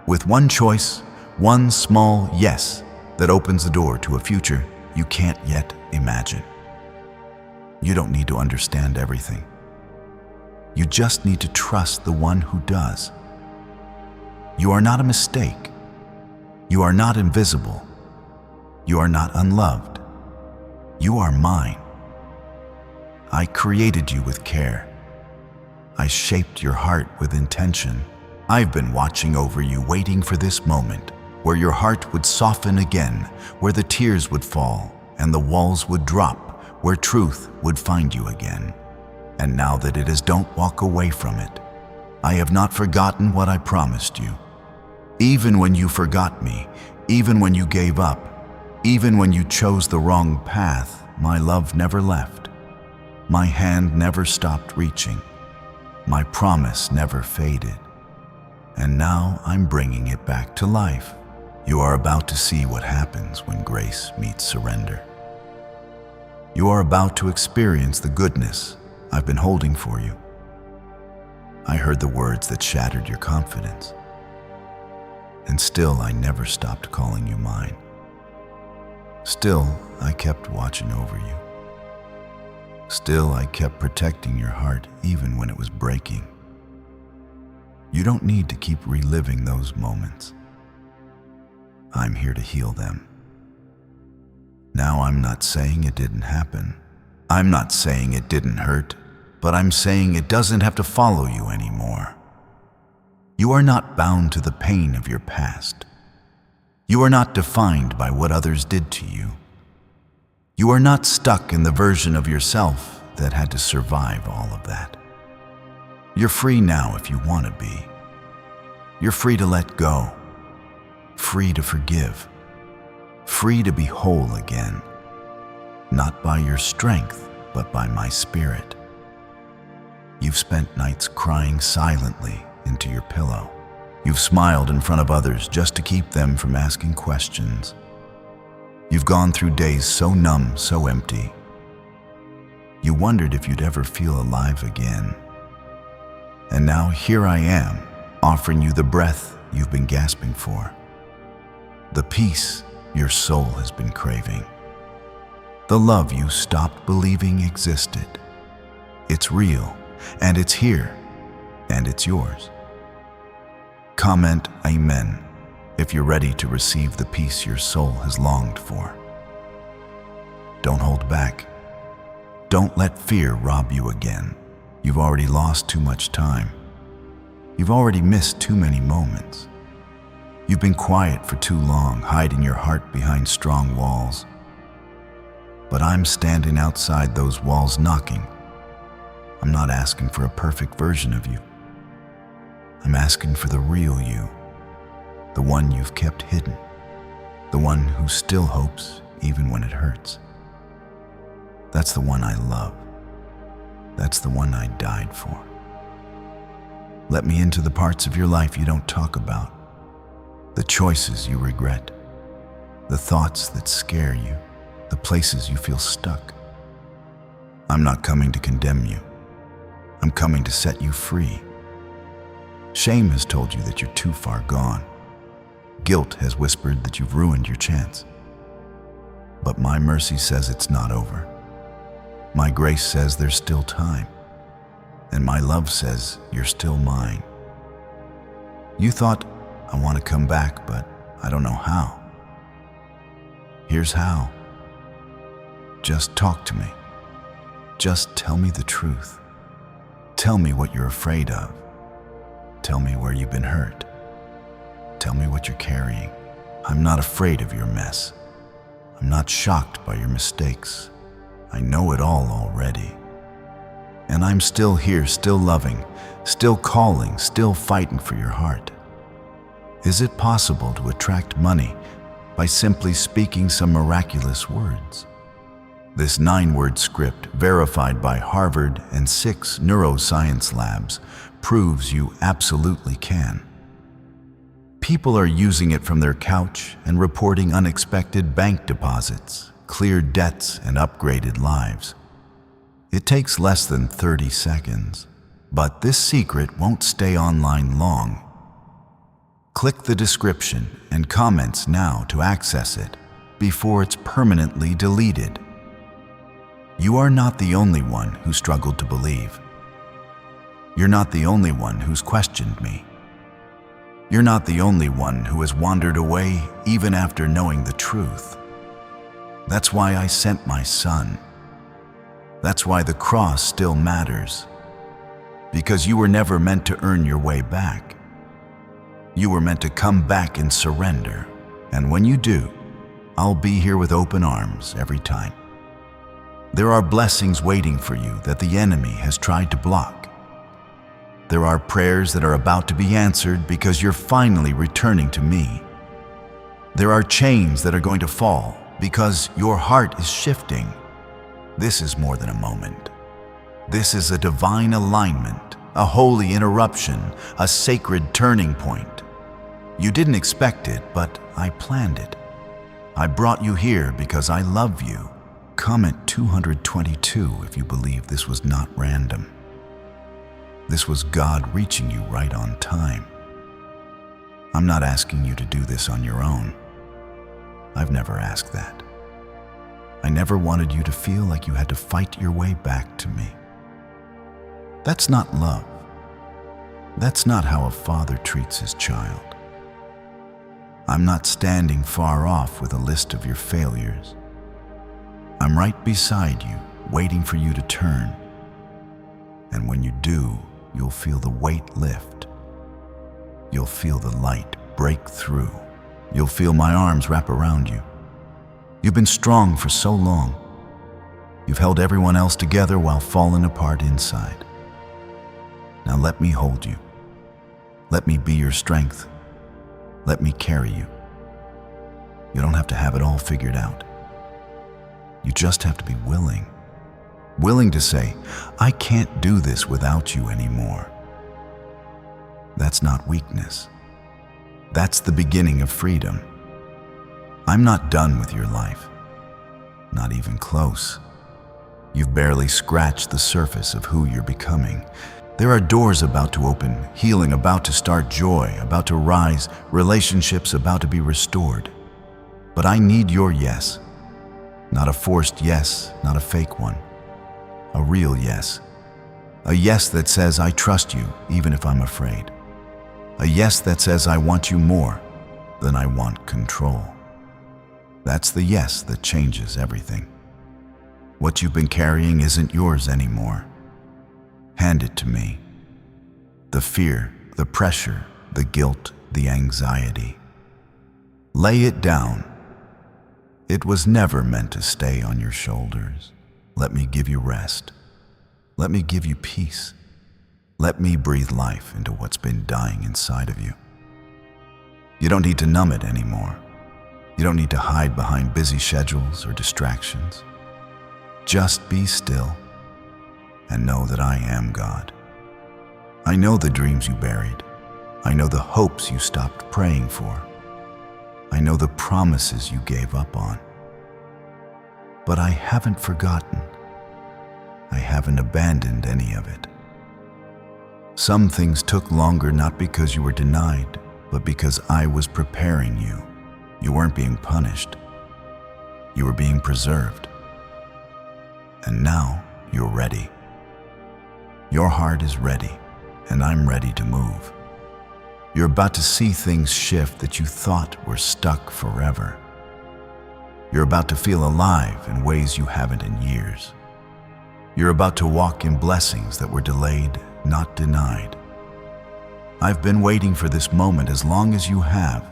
with one choice, one small yes that opens the door to a future you can't yet imagine. You don't need to understand everything. You just need to trust the one who does. You are not a mistake. You are not invisible. You are not unloved. You are mine. I created you with care. I shaped your heart with intention. I've been watching over you, waiting for this moment where your heart would soften again, where the tears would fall and the walls would drop, where truth would find you again. And now that it is, don't walk away from it. I have not forgotten what I promised you. Even when you forgot me, even when you gave up, even when you chose the wrong path, my love never left. My hand never stopped reaching. My promise never faded. And now I'm bringing it back to life. You are about to see what happens when grace meets surrender. You are about to experience the goodness I've been holding for you. I heard the words that shattered your confidence. And still, I never stopped calling you mine. Still, I kept watching over you. Still, I kept protecting your heart even when it was breaking. You don't need to keep reliving those moments. I'm here to heal them. Now, I'm not saying it didn't happen. I'm not saying it didn't hurt, but I'm saying it doesn't have to follow you anymore. You are not bound to the pain of your past. You are not defined by what others did to you. You are not stuck in the version of yourself that had to survive all of that. You're free now if you want to be. You're free to let go, free to forgive, free to be whole again, not by your strength, but by my spirit. You've spent nights crying silently into your pillow. You've smiled in front of others just to keep them from asking questions. You've gone through days so numb, so empty. You wondered if you'd ever feel alive again. And now here I am, offering you the breath you've been gasping for, the peace your soul has been craving, the love you stopped believing existed. It's real, and it's here, and it's yours. Comment Amen if you're ready to receive the peace your soul has longed for. Don't hold back. Don't let fear rob you again. You've already lost too much time. You've already missed too many moments. You've been quiet for too long, hiding your heart behind strong walls. But I'm standing outside those walls knocking. I'm not asking for a perfect version of you. I'm asking for the real you, the one you've kept hidden, the one who still hopes even when it hurts. That's the one I love. That's the one I died for. Let me into the parts of your life you don't talk about, the choices you regret, the thoughts that scare you, the places you feel stuck. I'm not coming to condemn you. I'm coming to set you free. Shame has told you that you're too far gone. Guilt has whispered that you've ruined your chance. But my mercy says it's not over. My grace says there's still time. And my love says you're still mine. You thought, I want to come back, but I don't know how. Here's how. Just talk to me. Just tell me the truth. Tell me what you're afraid of. Tell me where you've been hurt. Tell me what you're carrying. I'm not afraid of your mess. I'm not shocked by your mistakes. I know it all already. And I'm still here, still loving, still calling, still fighting for your heart. Is it possible to attract money by simply speaking some miraculous words? This 9-word script, verified by Harvard and 6 neuroscience labs, proves you absolutely can. People are using it from their couch and reporting unexpected bank deposits, cleared debts, and upgraded lives. It takes less than 30 seconds, but this secret won't stay online long. Click the description and comments now to access it before it's permanently deleted. You are not the only one who struggled to believe. You're not the only one who's questioned me. You're not the only one who has wandered away even after knowing the truth. That's why I sent my son. That's why the cross still matters. Because you were never meant to earn your way back. You were meant to come back and surrender. And when you do, I'll be here with open arms every time. There are blessings waiting for you that the enemy has tried to block. There are prayers that are about to be answered because you're finally returning to me. There are chains that are going to fall because your heart is shifting. This is more than a moment. This is a divine alignment, a holy interruption, a sacred turning point. You didn't expect it, but I planned it. I brought you here because I love you. Comment 222 if you believe this was not random. This was God reaching you right on time. I'm not asking you to do this on your own. I've never asked that. I never wanted you to feel like you had to fight your way back to me. That's not love. That's not how a father treats his child. I'm not standing far off with a list of your failures. I'm right beside you, waiting for you to turn. And when you do, you'll feel the weight lift. You'll feel the light break through. You'll feel my arms wrap around you. You've been strong for so long. You've held everyone else together while falling apart inside. Now let me hold you. Let me be your strength. Let me carry you. You don't have to have it all figured out. You just have to be willing. Willing to say, I can't do this without you anymore. That's not weakness. That's the beginning of freedom. I'm not done with your life. Not even close. You've barely scratched the surface of who you're becoming. There are doors about to open, healing about to start, joy about to rise, relationships about to be restored. But I need your yes. Not a forced yes, not a fake one. A real yes. A yes that says, I trust you even if I'm afraid. A yes that says, I want you more than I want control. That's the yes that changes everything. What you've been carrying isn't yours anymore. Hand it to me. The fear, the pressure, the guilt, the anxiety. Lay it down. It was never meant to stay on your shoulders. Let me give you rest. Let me give you peace. Let me breathe life into what's been dying inside of you. You don't need to numb it anymore. You don't need to hide behind busy schedules or distractions. Just be still and know that I am God. I know the dreams you buried. I know the hopes you stopped praying for. I know the promises you gave up on. But I haven't forgotten. I haven't abandoned any of it. Some things took longer not because you were denied, but because I was preparing you. You weren't being punished. You were being preserved. And now you're ready. Your heart is ready, and I'm ready to move. You're about to see things shift that you thought were stuck forever. You're about to feel alive in ways you haven't in years. You're about to walk in blessings that were delayed, not denied. I've been waiting for this moment as long as you have,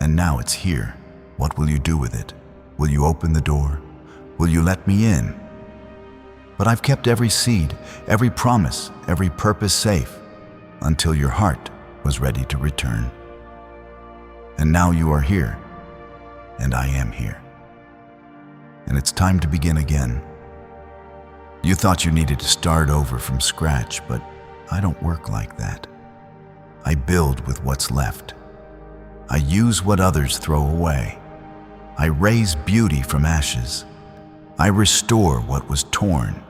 and now it's here. What will you do with it? Will you open the door? Will you let me in? But I've kept every seed, every promise, every purpose safe until your heart was ready to return. And now you are here, and I am here. And it's time to begin again. You thought you needed to start over from scratch, but I don't work like that. I build with what's left. I use what others throw away. I raise beauty from ashes. I restore what was torn.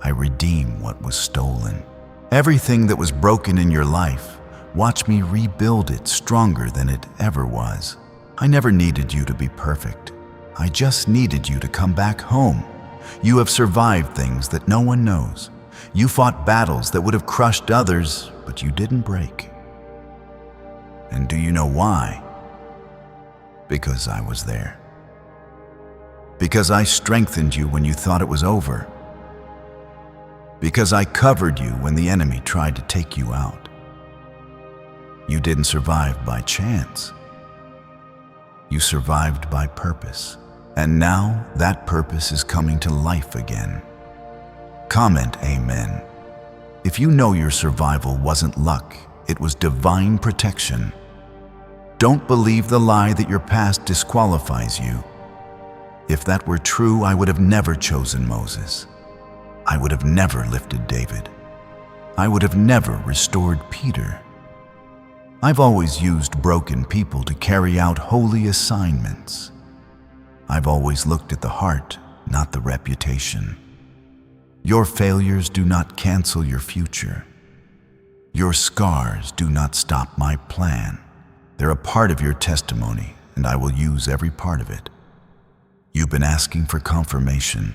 I redeem what was stolen. Everything that was broken in your life, watch me rebuild it stronger than it ever was. I never needed you to be perfect. I just needed you to come back home. You have survived things that no one knows. You fought battles that would have crushed others, but you didn't break. And do you know why? Because I was there. Because I strengthened you when you thought it was over. Because I covered you when the enemy tried to take you out. You didn't survive by chance. You survived by purpose. And now that purpose is coming to life again. Comment amen. If you know your survival wasn't luck, it was divine protection. Don't believe the lie that your past disqualifies you. If that were true, I would have never chosen Moses. I would have never lifted David. I would have never restored Peter. I've always used broken people to carry out holy assignments. I've always looked at the heart, not the reputation. Your failures do not cancel your future. Your scars do not stop my plan. They're a part of your testimony, and I will use every part of it. You've been asking for confirmation.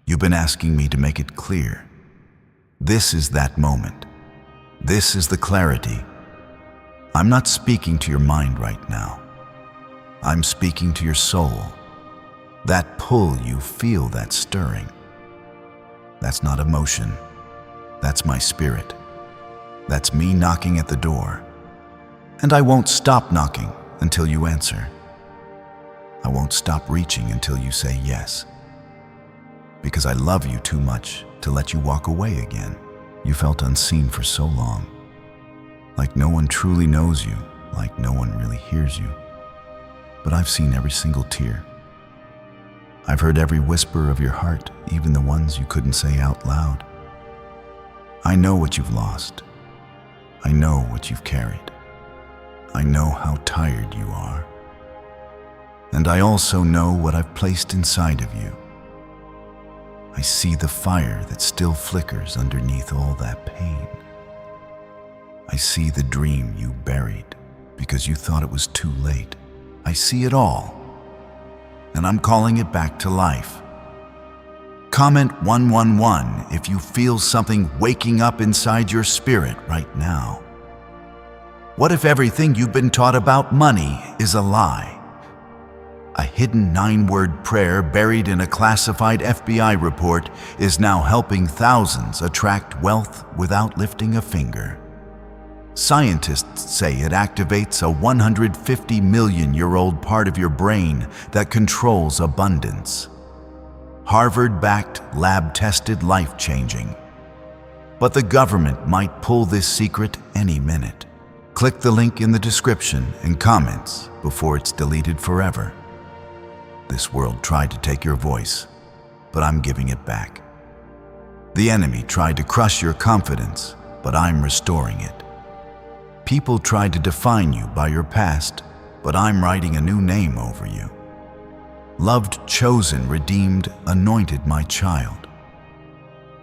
You've been asking me to make it clear. This is that moment. This is the clarity. I'm not speaking to your mind right now. I'm speaking to your soul. That pull you feel, that stirring. That's not emotion. That's my spirit. That's me knocking at the door. And I won't stop knocking until you answer. I won't stop reaching until you say yes. Because I love you too much to let you walk away again. You felt unseen for so long. Like no one truly knows you, like no one really hears you. But I've seen every single tear. I've heard every whisper of your heart, even the ones you couldn't say out loud. I know what you've lost. I know what you've carried. I know how tired you are. And I also know what I've placed inside of you. I see the fire that still flickers underneath all that pain. I see the dream you buried because you thought it was too late. I see it all. and I'm calling it back to life. Comment 111 if you feel something waking up inside your spirit right now. What if everything you've been taught about money is a lie? A hidden 9-word prayer buried in a classified FBI report is now helping thousands attract wealth without lifting a finger. Scientists say it activates a 150-million-year-old part of your brain that controls abundance. Harvard-backed, lab-tested, life-changing. But the government might pull this secret any minute. Click the link in the description and comments before it's deleted forever. This world tried to take your voice, but I'm giving it back. The enemy tried to crush your confidence, but I'm restoring it. People tried to define you by your past, but I'm writing a new name over you. Loved, chosen, redeemed, anointed my child.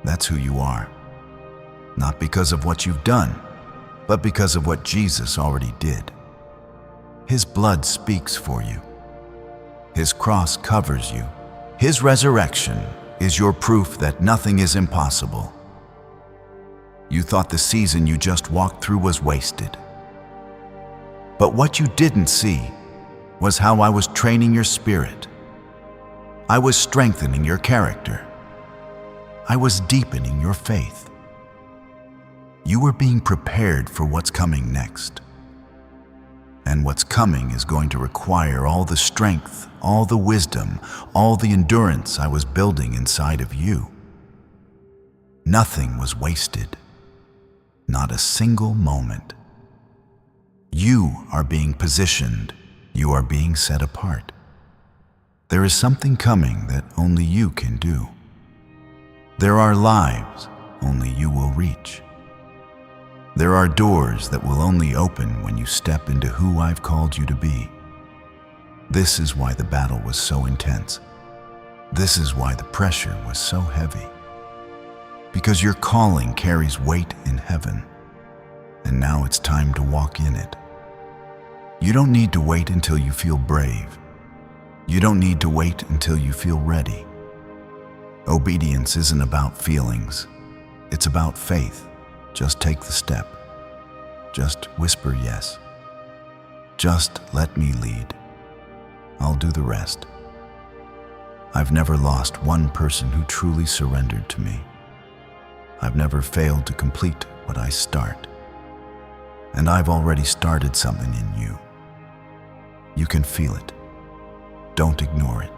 That's who you are. Not because of what you've done, but because of what Jesus already did. His blood speaks for you. His cross covers you. His resurrection is your proof that nothing is impossible. You thought the season you just walked through was wasted. But what you didn't see was how I was training your spirit. I was strengthening your character. I was deepening your faith. You were being prepared for what's coming next. And what's coming is going to require all the strength, all the wisdom, all the endurance I was building inside of you. Nothing was wasted. Not a single moment. You are being positioned. You are being set apart. There is something coming that only you can do. There are lives only you will reach. There are doors that will only open when you step into who I've called you to be. This is why the battle was so intense. This is why the pressure was so heavy. Because your calling carries weight in heaven, and now it's time to walk in it. You don't need to wait until you feel brave. You don't need to wait until you feel ready. Obedience isn't about feelings. It's about faith. Just take the step. Just whisper yes. Just let me lead. I'll do the rest. I've never lost one person who truly surrendered to me. I've never failed to complete what I start. And I've already started something in you. You can feel it. Don't ignore it.